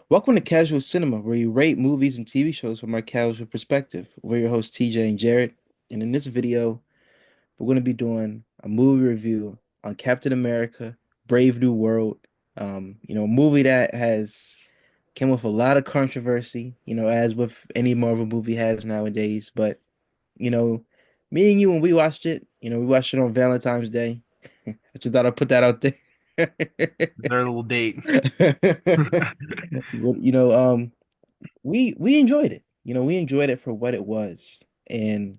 Welcome to Casual Cinema, where we rate movies and TV shows from our casual perspective. We're your hosts, TJ and Jared, and in this video, we're going to be doing a movie review on Captain America: Brave New World. A movie that has came with a lot of controversy, as with any Marvel movie has nowadays. But you know, me and you, when we watched it, we watched it on Valentine's Day. I just thought I'd put that out there. Their little date. But, we enjoyed it. We enjoyed it for what it was. And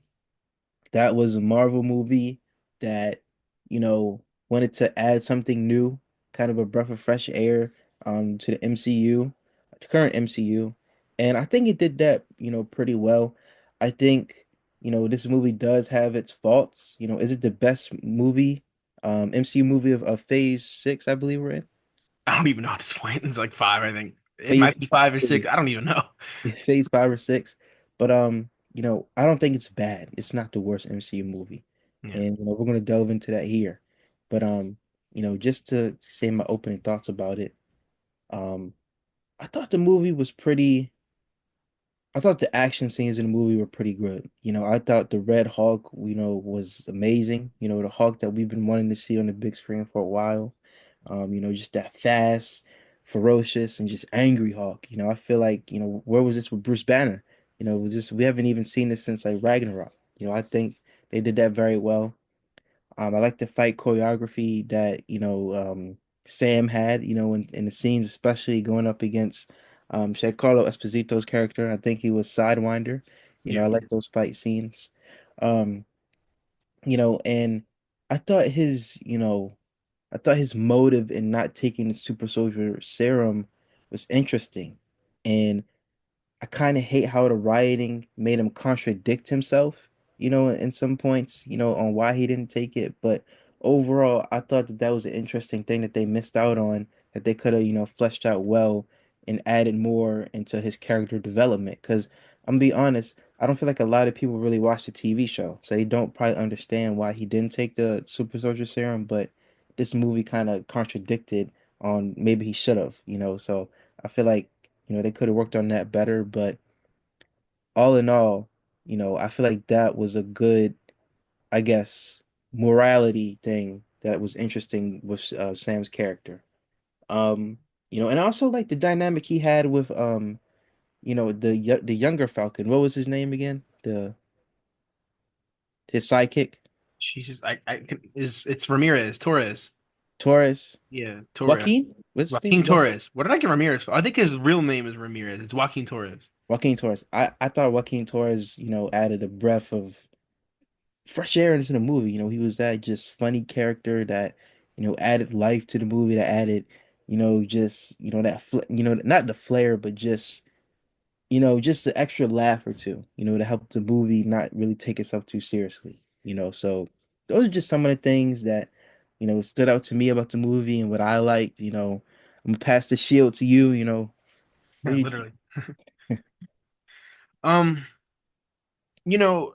that was a Marvel movie that, wanted to add something new, kind of a breath of fresh air to the MCU, the current MCU. And I think it did that, pretty well. I think, this movie does have its faults. Is it the best movie, MCU movie of Phase 6, I believe we're in? I don't even know at this point. It's like five, I think. It Phase might be five or six. I don't even know. Phase 5 or 6. But I don't think it's bad. It's not the worst MCU movie. Yeah. And we're gonna delve into that here. But just to say my opening thoughts about it, um, I thought the movie was pretty I thought the action scenes in the movie were pretty good. I thought the Red Hulk, was amazing. The Hulk that we've been wanting to see on the big screen for a while. Just that fast, ferocious, and just angry Hulk. I feel like, where was this with Bruce Banner? Was this we haven't even seen this since like Ragnarok. I think they did that very well. I like the fight choreography that, Sam had, in the scenes, especially going up against Giancarlo Esposito's character. I think he was Sidewinder. Yeah. I like those fight scenes. Um, and I thought his motive in not taking the super soldier serum was interesting. And I kind of hate how the rioting made him contradict himself, in some points, on why he didn't take it. But overall, I thought that was an interesting thing that they missed out on, that they could have, fleshed out well and added more into his character development. Because I'm gonna be honest, I don't feel like a lot of people really watch the TV show, so they don't probably understand why he didn't take the super soldier serum. But this movie kind of contradicted on maybe he should have, So I feel like they could have worked on that better, but all in all, I feel like that was a good, I guess, morality thing that was interesting with Sam's character. Um, and I also like the dynamic he had with the younger Falcon. What was his name again? The his sidekick, Jesus, it's Ramirez, Torres. Torres, Yeah, Torres. Joaquin. What's his Joaquin name? Torres. What did I get Ramirez for? I think his real name is Ramirez. It's Joaquin Torres. Joaquin Torres. I thought Joaquin Torres, added a breath of fresh air into the movie. He was that just funny character that, added life to the movie, that added, just, not the flair, but just the extra laugh or two, to help the movie not really take itself too seriously. So those are just some of the things that, stood out to me about the movie and what I liked. I'm gonna pass the shield to you. What do you think? Literally. Um, you know,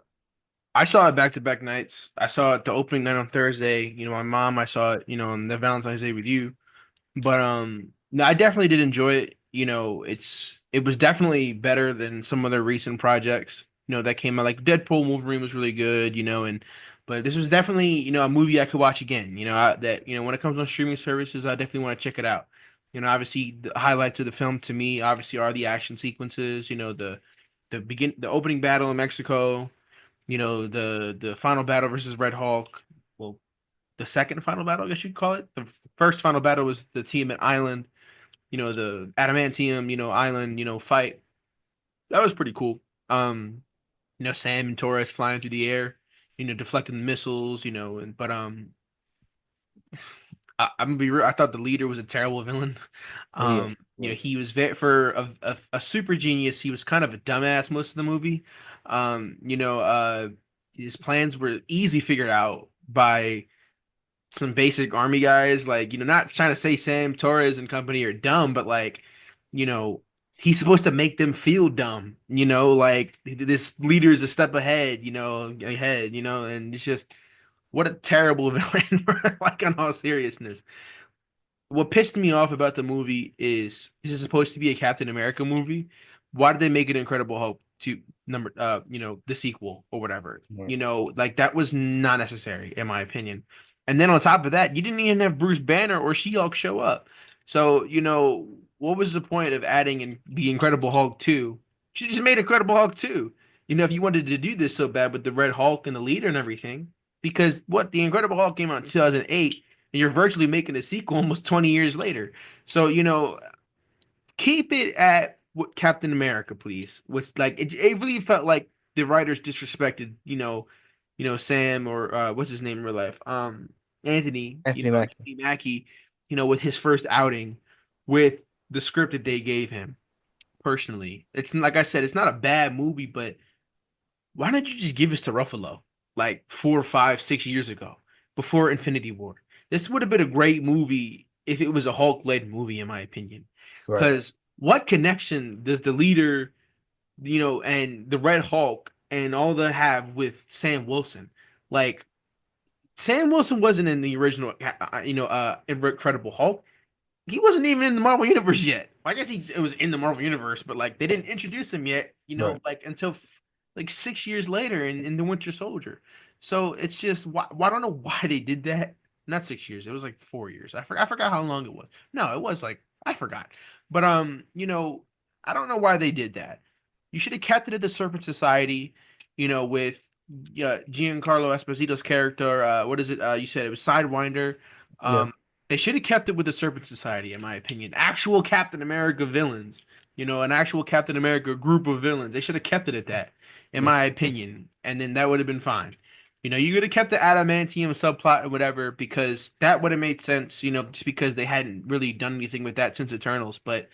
I saw it back to back nights. I saw it the opening night on Thursday. My mom, I saw it, on the Valentine's Day with you. But no, I definitely did enjoy it. It was definitely better than some other recent projects, that came out. Like Deadpool Wolverine was really good, and but this was definitely, a movie I could watch again. When it comes on streaming services, I definitely want to check it out. Obviously the highlights of the film to me obviously are the action sequences, the opening battle in Mexico, the final battle versus Red Hulk. Well, the second final battle, I guess you'd call it. The first final battle was the team at Island, the adamantium, island, fight. That was pretty cool. Um, Sam and Torres flying through the air, deflecting the missiles, and but I'm gonna be real. I thought the leader was a terrible villain. Oh yeah, He was very for a super genius. He was kind of a dumbass most of the movie. His plans were easy figured out by some basic army guys, like, not trying to say Sam Torres and company are dumb, but like, you know, he's supposed to make them feel dumb, like this leader is a step ahead, and it's just what a terrible villain, like, on all seriousness. what pissed me off about the movie is this is supposed to be a Captain America movie. Why did they make it Incredible Hulk to number the sequel or whatever? Right. Like that was not necessary in my opinion. And then on top of that, you didn't even have Bruce Banner or She-Hulk show up. So, what was the point of adding in the Incredible Hulk 2? She just made Incredible Hulk 2. If you wanted to do this so bad with the Red Hulk and the leader and everything, because the Incredible Hulk came out in 2008 and you're virtually making a sequel almost 20 years later. So, keep it at what Captain America, please. What's like it really felt like the writers disrespected, Sam or what's his name in real life? Anthony, Anthony Mackie. Anthony Mackie, with his first outing with the script that they gave him. Personally, it's like I said, it's not a bad movie, but why don't you just give this to Ruffalo like 4, 5, 6 years ago before Infinity War? This would have been a great movie if it was a Hulk led movie, in my opinion. Right. Because what connection does the leader, and the Red Hulk and all that have with Sam Wilson? Like, Sam Wilson wasn't in the original, Incredible Hulk. He wasn't even in the Marvel Universe yet. I guess it was in the Marvel Universe, but like they didn't introduce him yet, Right. like until like 6 years later in the Winter Soldier. So it's just I don't know why they did that. Not 6 years. It was like 4 years. I forgot how long it was. No, it was like I forgot. But I don't know why they did that. You should have kept it at the Serpent Society, with Giancarlo Esposito's character. What is it? You said it was Sidewinder. Yeah. They should have kept it with the Serpent Society, in my opinion. Actual Captain America villains, an actual Captain America group of villains. They should have kept it at that, in Yeah. my opinion, and then that would have been fine. You could have kept the adamantium subplot or whatever because that would have made sense. Just because they hadn't really done anything with that since Eternals. But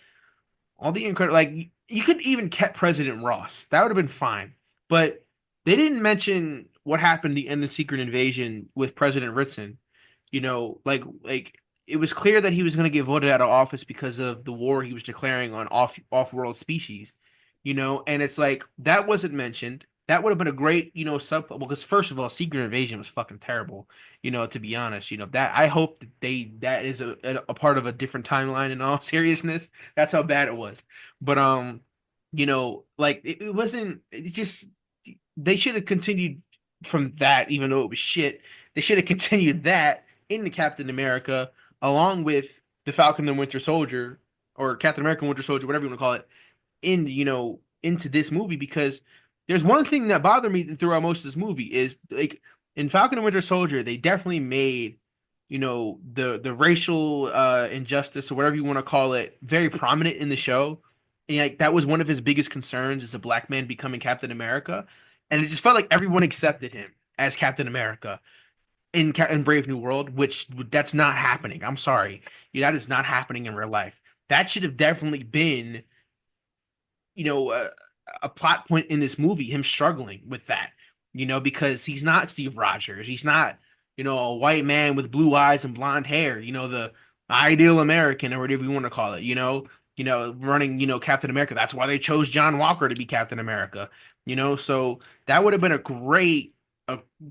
all the incredible, like you could even kept President Ross. That would have been fine. But they didn't mention what happened at the end of Secret Invasion with President Ritson. Like it was clear that he was going to get voted out of office because of the war he was declaring on off-world species. And it's like that wasn't mentioned. That would have been a great, sub. Well, because first of all, Secret Invasion was fucking terrible. To be honest, that I hope that is a part of a different timeline. In all seriousness, that's how bad it was. But like it wasn't. It just they should have continued from that, even though it was shit. They should have continued that into Captain America, along with the Falcon and Winter Soldier, or Captain America and Winter Soldier, whatever you want to call it, into this movie because there's one thing that bothered me throughout most of this movie is like in Falcon and Winter Soldier, they definitely made the racial injustice or whatever you want to call it very prominent in the show. And like that was one of his biggest concerns is a black man becoming Captain America. And it just felt like everyone accepted him as Captain America in Brave New World, which that's not happening. I'm sorry. That is not happening in real life. That should have definitely been you know, a, a plot point in this movie, him struggling with that, because he's not Steve Rogers. He's not, a white man with blue eyes and blonde hair, the ideal American or whatever you want to call it, running, Captain America. That's why they chose John Walker to be Captain America, so that would have been a great,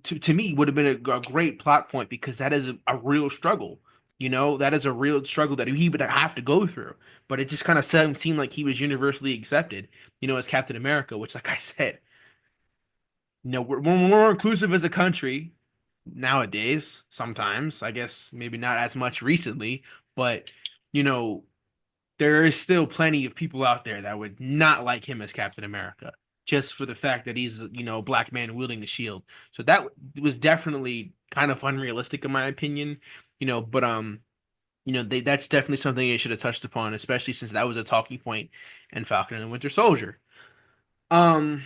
to me, would have been a great plot point because that is a real struggle. That is a real struggle that he would have to go through. But it just kind of seemed like he was universally accepted, as Captain America, which, like I said, we're more inclusive as a country nowadays. Sometimes, I guess, maybe not as much recently, but you know, there is still plenty of people out there that would not like him as Captain America just for the fact that he's, a black man wielding the shield. So that was definitely kind of unrealistic in my opinion, but that's definitely something they should have touched upon, especially since that was a talking point in Falcon and the Winter Soldier. Um,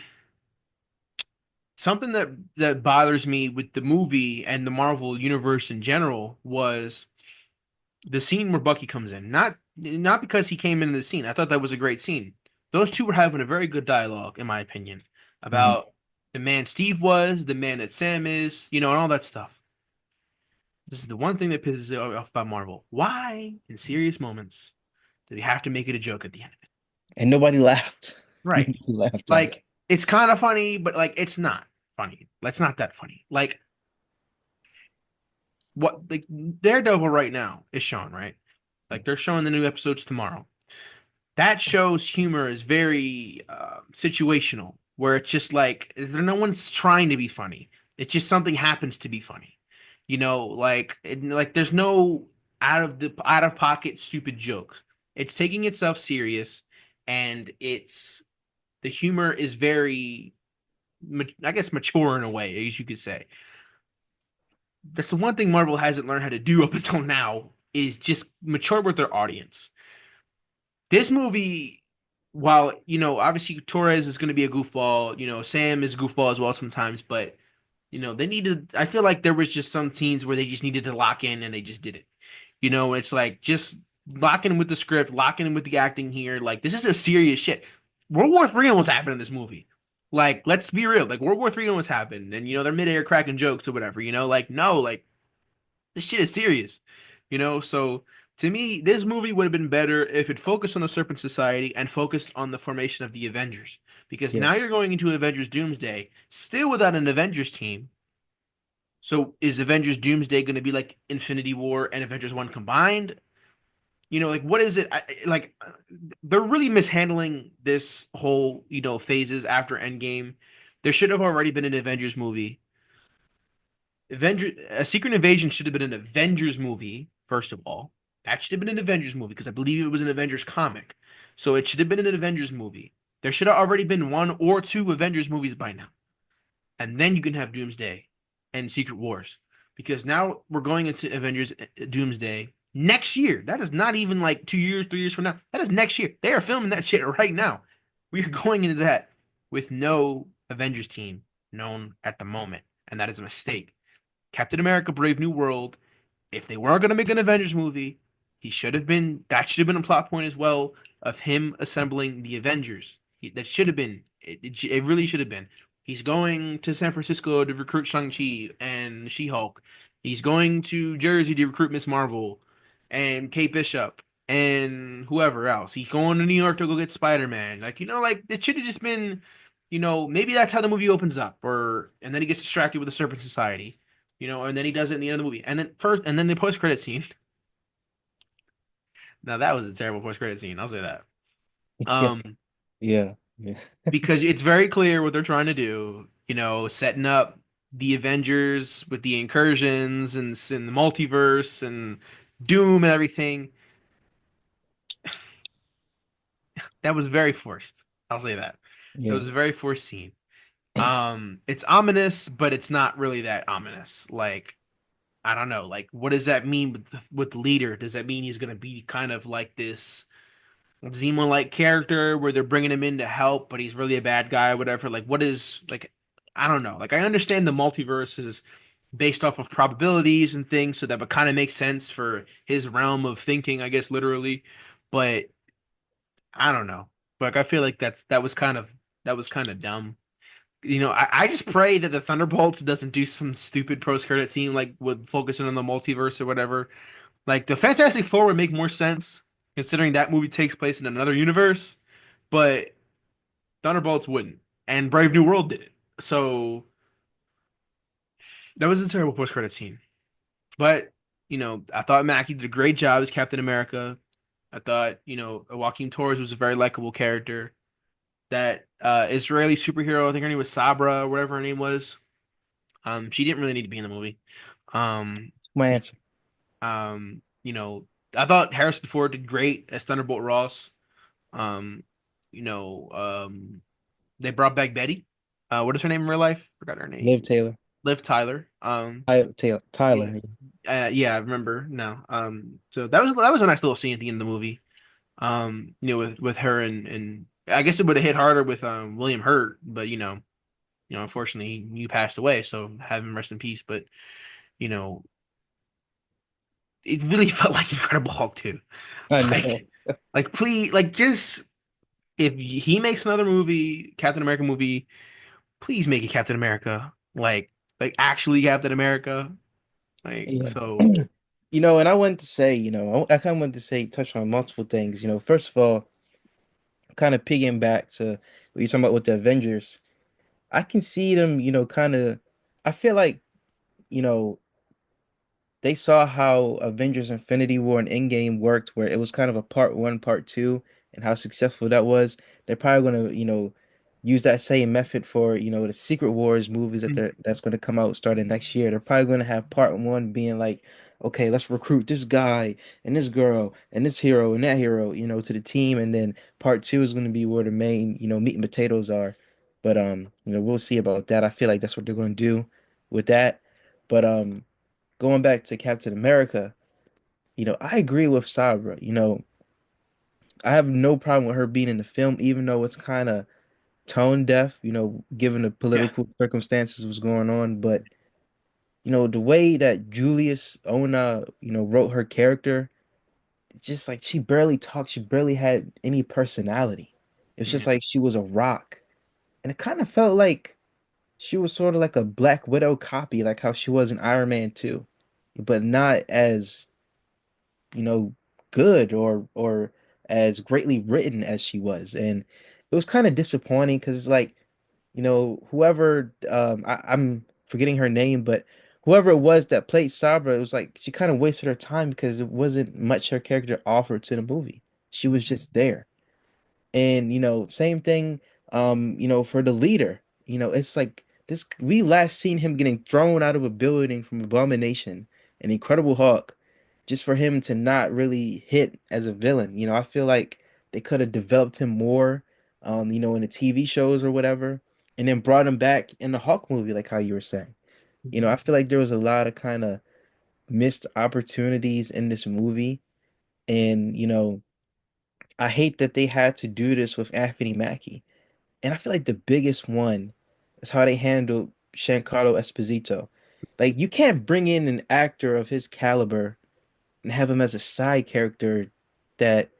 Something that bothers me with the movie and the Marvel universe in general was the scene where Bucky comes in. Not because he came into the scene. I thought that was a great scene. Those two were having a very good dialogue, in my opinion, Mhm. about the man Steve was, the man that Sam is, and all that stuff. This is the one thing that pisses me off about Marvel. Why, in serious moments, do they have to make it a joke at the end of it? And nobody laughed. Right. Nobody laughed at it. Like, it's kind of funny, but like it's not funny. It's not that funny. Like Daredevil right now is Sean, right? Like they're showing the new episodes tomorrow. That show's humor is very situational, where it's just like there no one's trying to be funny. It's just something happens to be funny. Like there's no out of pocket stupid jokes. It's taking itself serious, and it's the humor is very, I guess, mature in a way, as you could say. That's the one thing Marvel hasn't learned how to do up until now is just mature with their audience. This movie, while obviously Torres is going to be a goofball, Sam is a goofball as well sometimes, but they needed. I feel like there was just some scenes where they just needed to lock in, and they just did it. It's like just locking in with the script, locking in with the acting here. Like this is a serious shit. World War III almost happened in this movie. Like, let's be real. Like World War III almost happened, and they're midair cracking jokes or whatever. Like no, like this shit is serious. So to me, this movie would have been better if it focused on the Serpent Society and focused on the formation of the Avengers. Because Yeah, now you're going into Avengers Doomsday, still without an Avengers team. So is Avengers Doomsday going to be like Infinity War and Avengers 1 combined? Like what is it? They're really mishandling this whole, phases after Endgame. There should have already been an Avengers movie. A Secret Invasion should have been an Avengers movie, first of all. That should have been an Avengers movie because I believe it was an Avengers comic. So it should have been an Avengers movie. There should have already been one or two Avengers movies by now. And then you can have Doomsday and Secret Wars. Because now we're going into Avengers Doomsday next year. That is not even like 2 years, 3 years from now. That is next year. They are filming that shit right now. We are going into that with no Avengers team known at the moment. And that is a mistake. Captain America: Brave New World. If they weren't going to make an Avengers movie, that should have been a plot point as well of him assembling the Avengers. That should have been it really should have been. He's going to San Francisco to recruit Shang-Chi and She-Hulk. He's going to Jersey to recruit Miss Marvel and Kate Bishop and whoever else. He's going to New York to go get Spider-Man. Like it should have just been, maybe that's how the movie opens up, and then he gets distracted with the Serpent Society, and then he does it in the end of the movie. And then the post-credit scene. Now that was a terrible post-credit scene. I'll say that. yeah, Um, yeah, yeah, because it's very clear what they're trying to do. Setting up the Avengers with the incursions and the multiverse and Doom and everything. That was very forced. I'll say that. It yeah. was a very forced scene. It's ominous, but it's not really that ominous. Like, I don't know. Like, what does that mean with the leader? Does that mean he's gonna be kind of like this Zemo-like character where they're bringing him in to help, but he's really a bad guy, whatever? Like, what is like? I don't know. Like, I understand the multiverse is based off of probabilities and things, so that would kind of make sense for his realm of thinking, I guess, literally. But I don't know. Like, I feel like that was kind of dumb. I just pray that the Thunderbolts doesn't do some stupid post credit scene like with focusing on the multiverse or whatever. Like the Fantastic Four would make more sense considering that movie takes place in another universe, but Thunderbolts wouldn't. And Brave New World did it. So that was a terrible post credit scene. But, I thought Mackie did a great job as Captain America. I thought, Joaquin Torres was a very likable character. That Israeli superhero, I think her name was Sabra, or whatever her name was. She didn't really need to be in the movie. Um, That's my answer. um, you know, I thought Harrison Ford did great as Thunderbolt Ross. Um, you know, um, they brought back Betty. What is her name in real life? Forgot her Liv name. Taylor. Liv Tyler. Yeah, Tyler. yeah, I remember now. So that was a nice little scene at the end of the movie. With her and I guess it would have hit harder with William Hurt, but unfortunately he passed away, so have him rest in peace. But you know, it really felt like Incredible Hulk too. I know. Like, please, like just if he makes another movie, Captain America movie, please make it Captain America, like actually Captain America. Like Yeah. so, And I wanted to say, I kind of wanted to say, touch on multiple things. First of all, kind of piggying back to what you're talking about with the Avengers. I can see them, kind of. I feel like, you know, they saw how Avengers Infinity War and Endgame worked, where it was kind of a part one, part two, and how successful that was. They're probably gonna, use that same method for, the Secret Wars movies that's gonna come out starting next year. They're probably gonna have part one being like, okay, let's recruit this guy and this girl and this hero and that hero, to the team, and then part two is gonna be where the main, meat and potatoes are. But we'll see about that. I feel like that's what they're gonna do with that. But going back to Captain America, I agree with Sabra. I have no problem with her being in the film, even though it's kind of tone deaf, given the Yeah. political circumstances was going on. But, the way that Julius Ona, wrote her character, it's just like she barely talked, she barely had any personality. It's just Yeah. like she was a rock. And it kind of felt like she was sort of like a Black Widow copy, like how she was in Iron Man 2, but not as good or as greatly written as she was. And it was kind of disappointing because it's like, whoever I'm forgetting her name, but whoever it was that played Sabra, it was like she kind of wasted her time because it wasn't much her character offered to the movie. She was just there. And same thing, for the leader. It's like this we last seen him getting thrown out of a building from Abomination, an Incredible Hulk, just for him to not really hit as a villain. I feel like they could have developed him more, in the TV shows or whatever, and then brought him back in the Hulk movie, like how you were saying. I feel like there was a lot of kind of missed opportunities in this movie, and I hate that they had to do this with Anthony Mackie. And I feel like the biggest one is how they handled Giancarlo Esposito. Like you can't bring in an actor of his caliber and have him as a side character that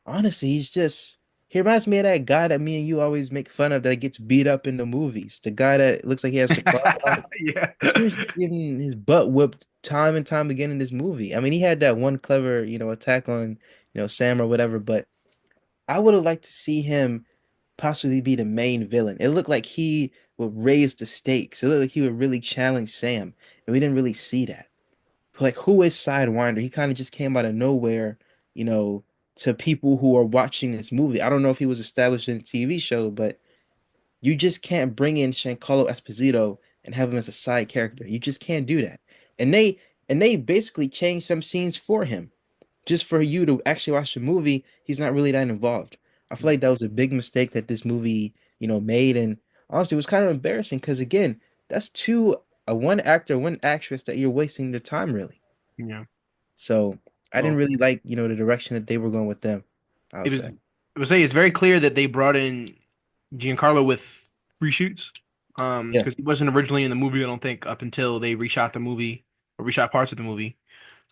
honestly he reminds me of that guy that me and you always make fun of that gets beat up in the movies. The guy that looks like he has Chicago. Yeah. He was just getting his butt whooped time and time again in this movie. I mean, he had that one clever, attack on, Sam or whatever, but I would have liked to see him possibly be the main villain. It looked like he would raise the stakes. It looked like he would really challenge Sam, and we didn't really see that. Like, who is Sidewinder? He kind of just came out of nowhere, you know, to people who are watching this movie. I don't know if he was established in a TV show, but you just can't bring in Giancarlo Esposito and have him as a side character. You just can't do that. And they basically changed some scenes for him just for you to actually watch the movie, he's not really that involved. I feel like that was a big mistake that this movie, made, and honestly, it was kind of embarrassing because again, that's one actor, one actress that you're wasting their time really. Yeah. So I didn't Well, really like, the direction that they were going with them. I it would was say, I would say it's very clear that they brought in Giancarlo with reshoots. yeah, Because he wasn't originally in the movie, I don't think, up until they reshot the movie or reshot parts of the movie.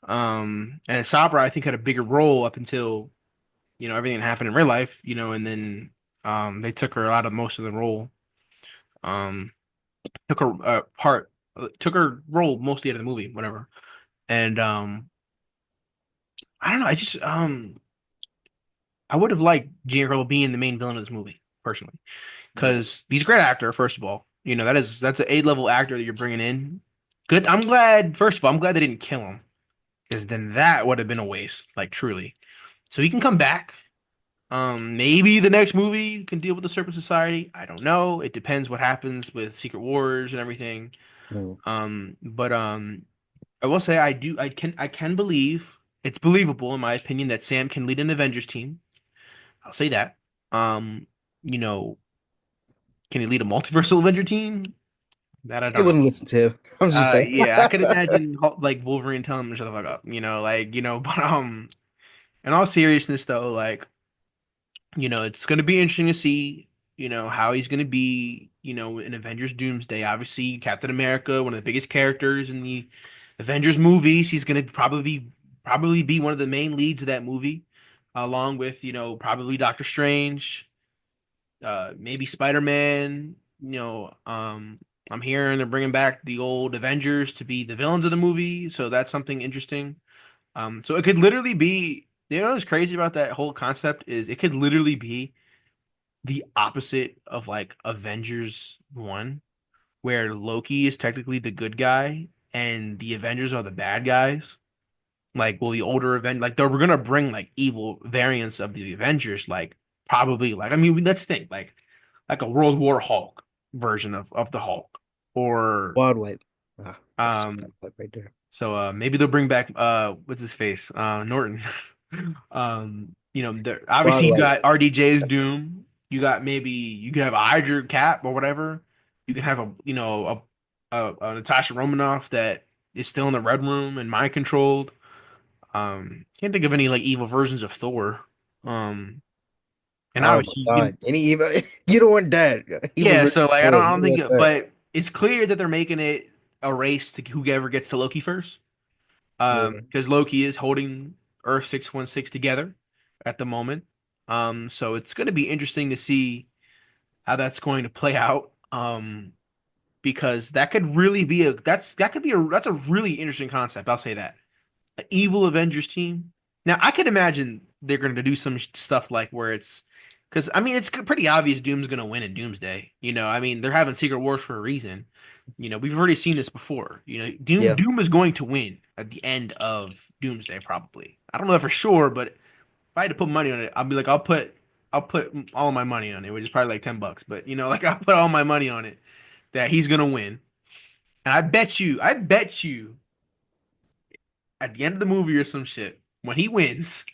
And Sabra, I think, had a bigger role up until, everything that happened in real life, and then they took her out of most of the role. Um, took her role mostly out of the movie, whatever. And I don't know, I would have liked Giancarlo being the main villain of this movie, personally. yeah. Because he's a great actor, first of all. That's an A-level actor that you're bringing in. Good. I'm glad. First of all, I'm glad they didn't kill him, because then that would have been a waste, like truly. So he can come back. Maybe the next movie can deal with the Serpent Society. I don't know. It depends what happens with Secret Wars and everything. Mm. But I will say I can believe it's believable in my opinion that Sam can lead an Avengers team. I'll say that. Um, you know, can he lead a multiversal Avenger team? That I They don't know. wouldn't listen to him. I'm just playing. Yeah, I could imagine like Wolverine telling him to shut the fuck up, but in all seriousness though, like, it's gonna be interesting to see, how he's gonna be, in Avengers Doomsday. Obviously, Captain America, one of the biggest characters in the Avengers movies, he's gonna probably be one of the main leads of that movie, along with, probably Doctor Strange, maybe Spider-Man. I'm hearing they're bringing back the old Avengers to be the villains of the movie, so that's something interesting. So it could literally be, what's crazy about that whole concept is it could literally be the opposite of like Avengers 1, where Loki is technically the good guy and the Avengers are the bad guys? Like, will the older event like we're gonna bring like evil variants of the Avengers, like probably like I mean let's think like a World War Hulk version of the Hulk, or Wild Wipe. Ah, that's um wild wipe right there. maybe they'll bring back what's his face Norton. Wild obviously you Wipe. got RDJ's Doom. You got maybe you could have a Hydra Cap or whatever. You can have a Natasha Romanoff that is still in the Red Room and mind controlled. Can't think of any like evil versions of Thor. Um, and Oh my obviously, God. Any evil you don't want that. Evil yeah. versus So like, Thor. I You don't don't think, want that. but it's clear that they're making it a race to whoever gets to Loki first. Yeah. Because Loki is holding Earth 616 together at the moment. So it's going to be interesting to see how that's going to play out. Because that could really be that's a really interesting concept. I'll say that. An evil Avengers team. Now, I could imagine they're going to do some stuff like where it's because I mean it's pretty obvious Doom's going to win in Doomsday. I mean they're having Secret Wars for a reason. We've already seen this before. Yeah. Doom is going to win at the end of Doomsday probably. I don't know that for sure, but if I had to put money on it, I'll be like I'll put all my money on it, which is probably like $10. But like I'll put all my money on it that he's going to win. And I bet you at the end of the movie or some shit when he wins.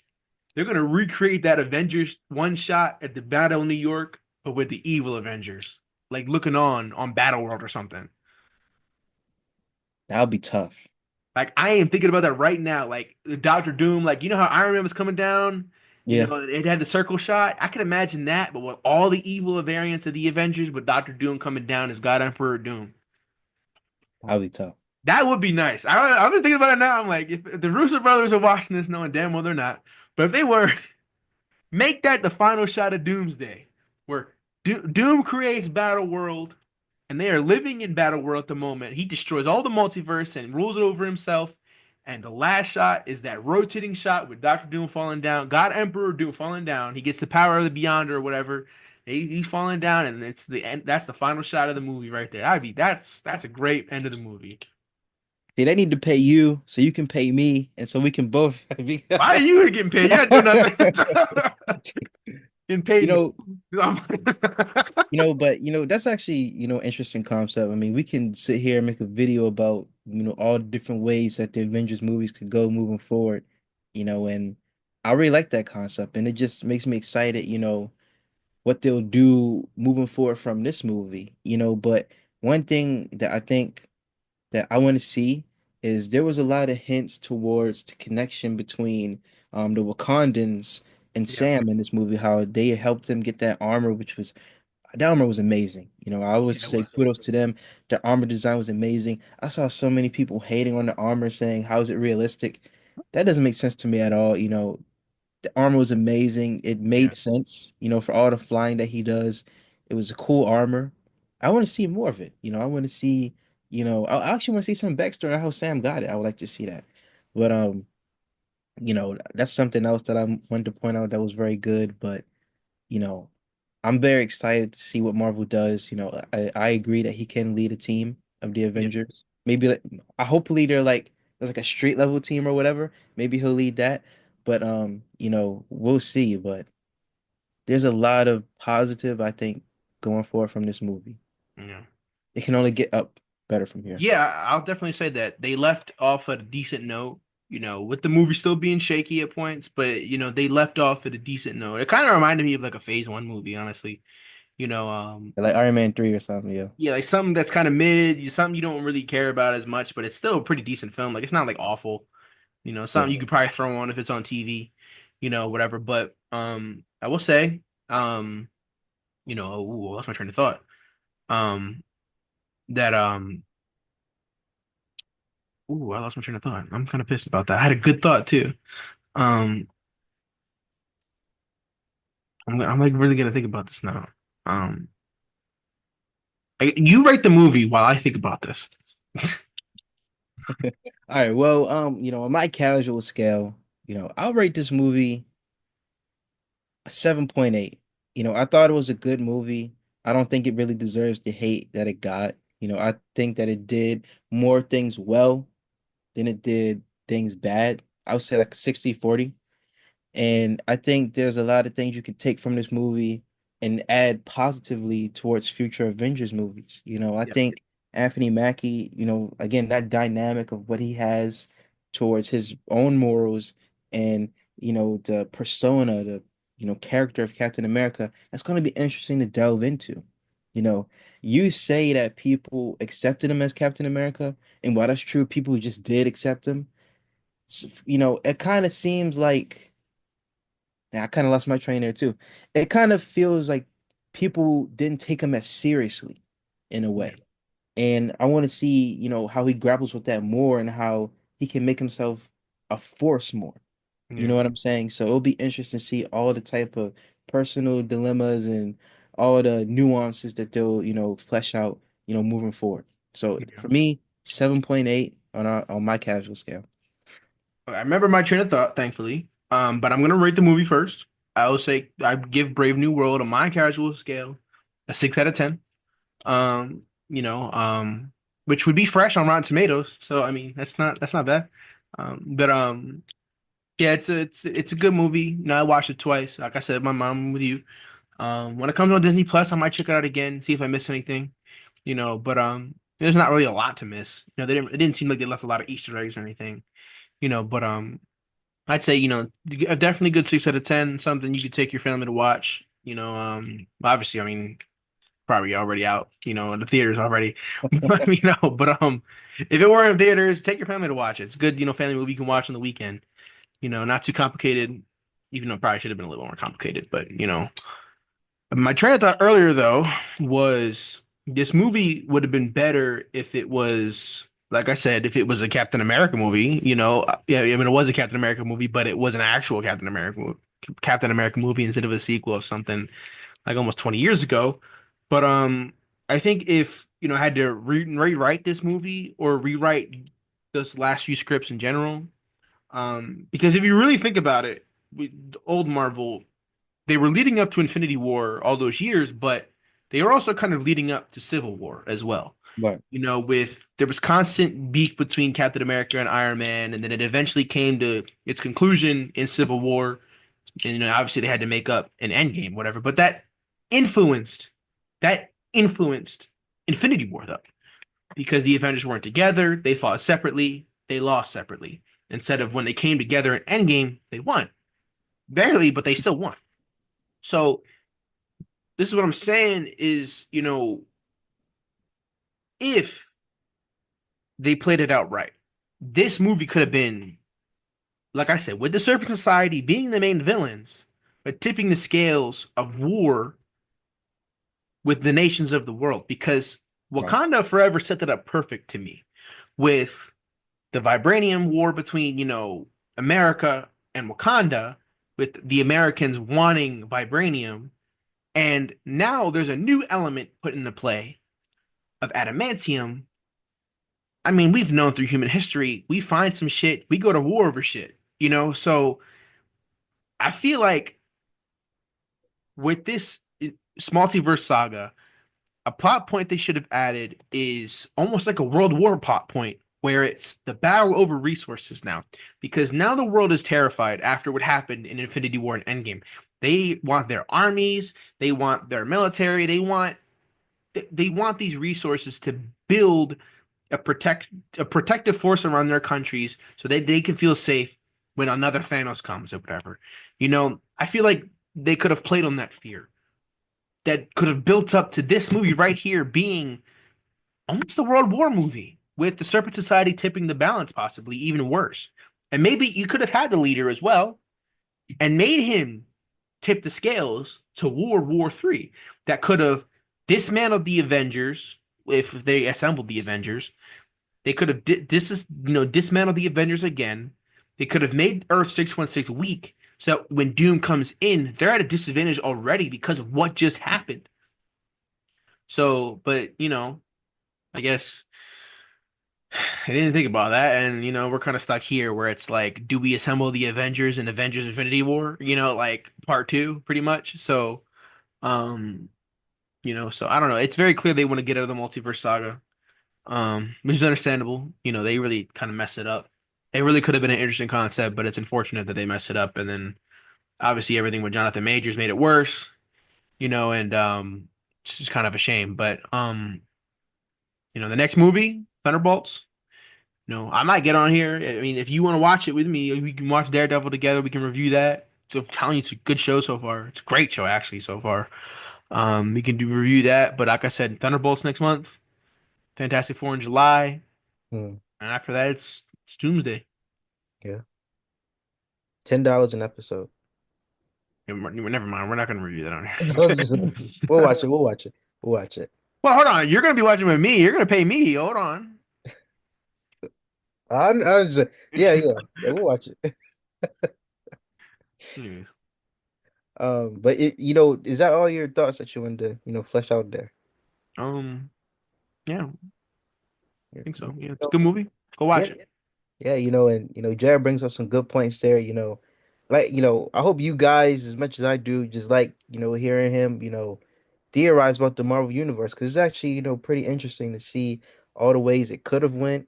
They're gonna recreate that Avengers one shot at the Battle of New York, but with the evil Avengers, like looking on Battle World or something. That would be tough. Like I am thinking about that right now. Like the Doctor Doom, like how Iron Man was coming down. Yeah. It had the circle shot. I can imagine that, but with all the evil variants of the Avengers, with Doctor Doom coming down as God Emperor Doom, That would be tough. that would be nice. I'm just thinking about it now. I'm like, if the Russo brothers are watching this, knowing damn well they're not, but if they were, make that the final shot of Doomsday, where Doom creates Battle World, and they are living in Battle World at the moment. He destroys all the multiverse and rules it over himself. And the last shot is that rotating shot with Doctor Doom falling down, God Emperor Doom falling down. He gets the power of the Beyonder or whatever. He's falling down, and it's the end. That's the final shot of the movie right there. That's a great end of the movie. See, they need to pay you so you can pay me, and so we can both be. Why are you getting paid? You're not doing nothing. Getting You paid in know, the. but that's actually, interesting concept. I mean, we can sit here and make a video about, all the different ways that the Avengers movies could go moving forward, and I really like that concept, and it just makes me excited, what they'll do moving forward from this movie, but one thing that I think that I want to see is there was a lot of hints towards the connection between the Wakandans and Yeah, Sam in this movie, how they helped him get that armor, which was that armor was amazing. I always yeah, it say was. kudos to them. The armor design was amazing. I saw so many people hating on the armor, saying, "How is it realistic?" That doesn't make sense to me at all. The armor was amazing. It Yeah, made sense, for all the flying that he does. It was a cool armor. I want to see more of it. I want to see, I actually want to see some backstory on how Sam got it. I would like to see that. But that's something else that I wanted to point out that was very good. But you know, I'm very excited to see what Marvel does. I agree that he can lead a team of the yeah, Avengers. Maybe I hopefully they're like there's like a street level team or whatever. Maybe he'll lead that. But we'll see. But there's a lot of positive, I think, going forward from this movie. yeah. It can only get up better from here. Yeah, I'll definitely say that they left off at a decent note. With the movie still being shaky at points, but they left off at a decent note. It kind of reminded me of like a Phase One movie, honestly. You know, um, Like Iron Man 3 or something, yeah. yeah, like something that's kind of mid, something you don't really care about as much, but it's still a pretty decent film. Like it's not like awful. Something Yeah. you could probably throw on if it's on TV, whatever. But I will say, ooh, I lost my train of thought. Um, that Ooh, I lost my train of thought. I'm kind of pissed about that. I had a good thought too. Um, I'm like really gonna think about this now. Um, you write the movie while I think about this. All right. Well, on my casual scale, I'll rate this movie a 7.8. I thought it was a good movie. I don't think it really deserves the hate that it got. I think that it did more things well than it did things bad. I would say like 60-40. And I think there's a lot of things you can take from this movie and add positively towards future Avengers movies. I Yep. think Anthony Mackie, again, that dynamic of what he has towards his own morals and, the persona, the, character of Captain America, that's going to be interesting to delve into. You know, you say that people accepted him as Captain America, and while that's true, people just did accept him. It kind of seems like yeah, I kind of lost my train there too. It kind of feels like people didn't take him as seriously in a Yeah. way. And I want to see, how he grapples with that more and how he can make himself a force more. You Yeah. know what I'm saying? So it'll be interesting to see all the type of personal dilemmas and all the nuances that they'll, flesh out, moving forward. So Yeah. for me, 7.8 on my casual scale. I remember my train of thought, thankfully. But I'm gonna rate the movie first. I will say I give Brave New World on my casual scale a 6 out of 10. You know, which would be fresh on Rotten Tomatoes. So I mean, that's not bad. But yeah, it's a good movie. I watched it twice. Like I said, my mom with you. When it comes on Disney Plus, I might check it out again, see if I miss anything. But there's not really a lot to miss. It didn't seem like they left a lot of Easter eggs or anything. But I'd say, a definitely good 6 out of 10, something you could take your family to watch. Obviously, I mean, probably already out, in the theaters already. But if it were in theaters, take your family to watch it. It's a good, family movie you can watch on the weekend. Not too complicated, even though it probably should have been a little more complicated. But my train of thought earlier though was this movie would have been better if it was, like I said, if it was a Captain America movie. Yeah, I mean it was a Captain America movie, but it was an actual Captain America movie instead of a sequel of something like almost 20 years ago. But I think if I had to rewrite this movie or rewrite those last few scripts in general, because if you really think about it, with old Marvel, they were leading up to Infinity War all those years, but they were also kind of leading up to Civil War as well. But With there was constant beef between Captain America and Iron Man, and then it eventually came to its conclusion in Civil War. And obviously they had to make up an Endgame, whatever. But influenced that influenced Infinity War though, because the Avengers weren't together, they fought separately, they lost separately. Instead of when they came together in Endgame, they won barely, but they still won. So this is what I'm saying is, if they played it out right, this movie could have been, like I said, with the Serpent Society being the main villains, but tipping the scales of war with the nations of the world. Because right, Wakanda Forever set that up perfect to me with the Vibranium War between, America and Wakanda, with the Americans wanting vibranium. And now there's a new element put into play of adamantium. I mean, we've known through human history, we find some shit, we go to war over shit. So I feel like with this multiverse saga, a plot point they should have added is almost like a World War plot point where it's the battle over resources now. Because now the world is terrified after what happened in Infinity War and Endgame. They want their armies, they want their military, they want these resources to build a protective force around their countries so they can feel safe when another Thanos comes or whatever. I feel like they could have played on that fear. That could have built up to this movie right here being almost a World War movie with the Serpent Society tipping the balance, possibly even worse. And maybe you could have had the leader as well and made him tip the scales to War 3 that could have dismantled the Avengers if they assembled the Avengers. They could have dismantled the Avengers again. They could have made Earth 616 weak so that when Doom comes in, they're at a disadvantage already because of what just happened. So, but I guess I didn't think about that, and we're kind of stuck here where it's like, do we assemble the Avengers in Avengers Infinity War? Like part two, pretty much. So, um, so I don't know. It's very clear they want to get out of the multiverse saga. which is understandable. You know, they really kind of messed it up. It really could have been an interesting concept, but it's unfortunate that they messed it up. And then obviously everything with Jonathan Majors made it worse. You know, and it's just kind of a shame. But the next movie, Thunderbolts. No, I might get on here. I mean, if you want to watch it with me, we can watch Daredevil together. We can review that. So I'm telling you, it's a good show so far. It's a great show actually so far. We can do review that. But like I said, Thunderbolts next month, Fantastic Four in July, Hmm. and after that, it's Doomsday. Yeah. $10 an episode. Never mind. We're not going to review that on We'll here. watch it. We'll watch it. We'll watch it. Well, hold on. You're going to be watching with me. You're going to pay me. Hold on. I was just, yeah, yeah, yeah. We'll watch it. Anyways, But is that all your thoughts that you wanted to, flesh out there? um, yeah, I Yeah, think so. Yeah, it's a good movie. Go watch yeah, it. yeah. And Jared brings up some good points there. Like I hope you guys, as much as I do, just like hearing him, theorize about the Marvel universe because it's actually pretty interesting to see all the ways it could have went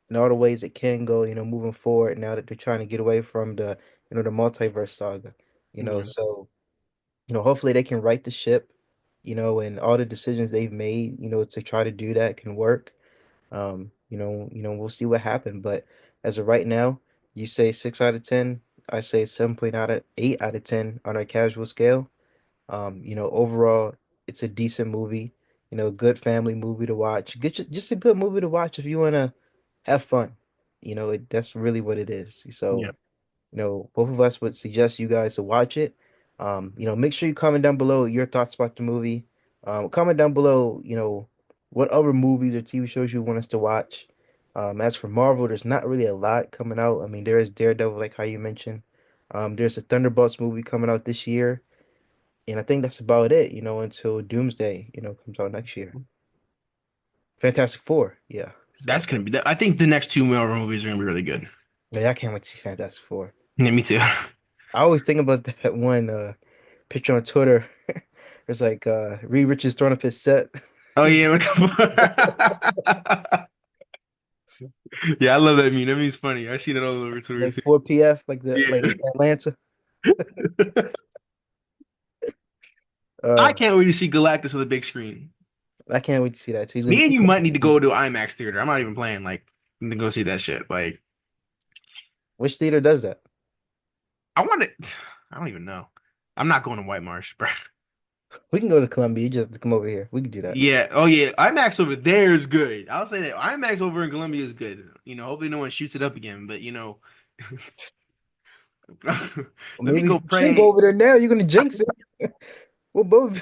and all the ways it can go. Moving forward now that they're trying to get away from the multiverse saga. Yeah. So hopefully they can right the ship. And all the decisions they've made, to try to do that can work. We'll see what happens. But as of right now, you say 6 out of 10. I say 7.8 out of 10 on our casual scale. Overall, it's a decent movie. Good family movie to watch. Good, just a good movie to watch if you want to have fun. That's really what it is. Yeah. So, both of us would suggest you guys to watch it. Make sure you comment down below your thoughts about the movie. Comment down below, what other movies or TV shows you want us to watch. As for Marvel, there's not really a lot coming out. I mean, there is Daredevil, like how you mentioned. There's a Thunderbolts movie coming out this year, and I think that's about it, until Doomsday, comes out next year. Fantastic Four, yeah. That's So, gonna be. I think the next two Marvel movies are gonna be really good. yeah, I can't wait to see Fantastic Four. Yeah, me too. I always think about that one picture on Twitter. It's like Reed Richards throwing up his set. Oh He's yeah, yeah, I love that meme. That meme's funny. I seen it all over Twitter like too. 4 PF, like the like Yeah. Atlanta. I Uh, can't wait to see Galactus on the big screen. I can't wait to see that. So Me and he's you gonna might need to go to IMAX theater. I'm not even playing. Like, to go see that shit. Like, which theater does that? I want to. I don't even know. I'm not going to White Marsh, bro. We can go to Columbia. You just have to come over here. We can do that. Yeah. Oh yeah. IMAX over there is good. I'll say that IMAX over in Columbia is good. Hopefully no one shoots it up again. But Or let me maybe go you shouldn't go pray. over there now. You're gonna jinx it. We'll both.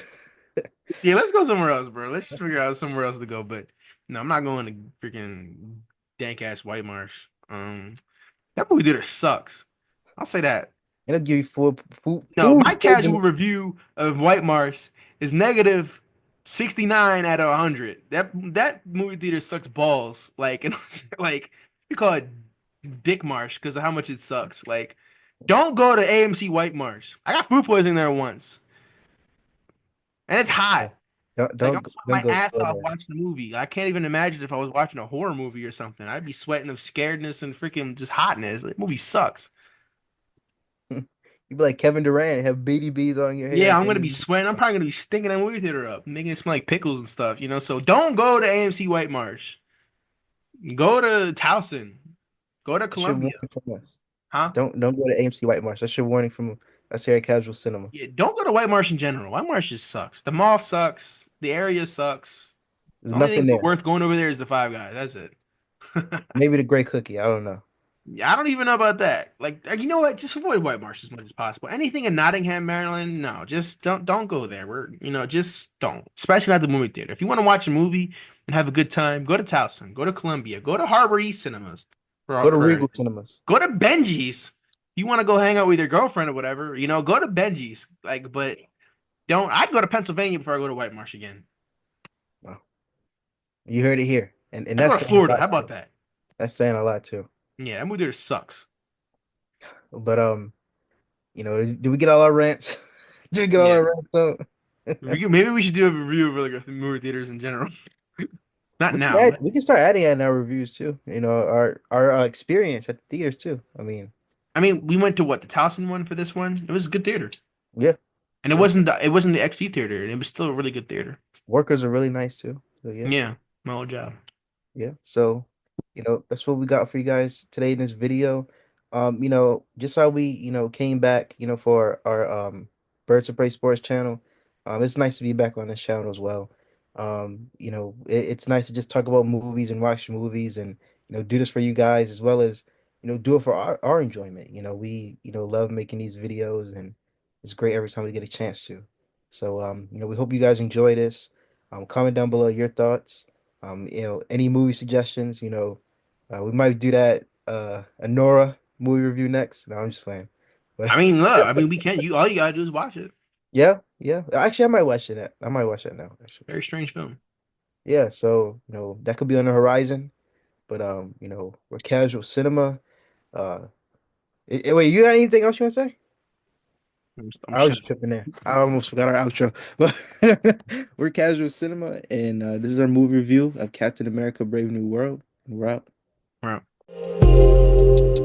Yeah, let's go somewhere else, bro. Let's just figure out somewhere else to go. But no, I'm not going to freaking dank ass White Marsh. That movie theater sucks. I'll say that. It'll give you No, food my poisoning. casual review of White Marsh is negative 69 out of 100. That movie theater sucks balls. Like, and like you call it Dick Marsh because of how much it sucks. Like, don't go to AMC White Marsh. I got food poisoning there once, and it's Yeah. hot. Don't Like I'm don't sweating don't my go ass go off there. watching the movie. I can't even imagine if I was watching a horror movie or something. I'd be sweating of scaredness and freaking just hotness. The movie sucks. You be like Kevin Durant, have BDBs on your Yeah, hands, I'm gonna be and sweating. I'm probably gonna be stinking that movie theater up, making it smell like pickles and stuff. So don't go to AMC White Marsh. Go to Towson. Go to that's your Columbia. warning from us. Huh? Don't go to AMC White Marsh. That's your warning from us here at Casual Cinema. Yeah, don't go to White Marsh in general. White Marsh just sucks. The mall sucks. The area sucks. There's The only nothing thing there. worth going over there is the Five Guys. That's it. Maybe the Great Cookie. I don't know. Yeah, I don't even know about that. You know what? Just avoid White Marsh as much as possible. Anything in Nottingham, Maryland, no, just don't go there. Just don't. Especially not the movie theater. If you want to watch a movie and have a good time, go to Towson, go to Columbia, go to Harbor East Cinemas Go for to for Regal Cinemas. go to Benji's. You want to go hang out with your girlfriend or whatever, go to Benji's. But don't. I'd go to Pennsylvania before I go to White Marsh again. Well, you heard it here, and I'd go that's to saying a Florida. lot How about too. that? That's saying a lot too. Yeah, that movie theater sucks. But do we get all our rants? Do we get all Yeah, our rants out? maybe we should do a review of like movie theaters in general. Not We can now, add, but we can start adding it in our reviews too. Our experience at the theaters too. I mean, I mean, we went to what, the Towson one for this one? It was a good theater. yeah, And yeah. it wasn't the XD theater, and it was still a really good theater. Workers are really nice too. So yeah. Yeah, my old job. Yeah. So, that's what we got for you guys today in this video. Just how we, came back, for our Birds of Prey Sports channel. It's nice to be back on this channel as well. It's nice to just talk about movies and watch movies and, do this for you guys as well as, do it for our enjoyment. We, love making these videos and it's great every time we get a chance to. So, we hope you guys enjoy this. Comment down below your thoughts. Any movie suggestions, we might do that a Nora movie review next. No, I'm just playing. But I mean, look, I mean, we can't. You all you gotta do is watch it. yeah, yeah. Actually, I might watch it. I might watch that now, actually. Very strange film. Yeah, so, that could be on the horizon, but we're casual cinema. Uh Wait, you got anything else you want to say? I'm I was shut just up. tripping there. I almost forgot our outro. But we're casual cinema and this is our movie review of Captain America Brave New World. And we're out. All right.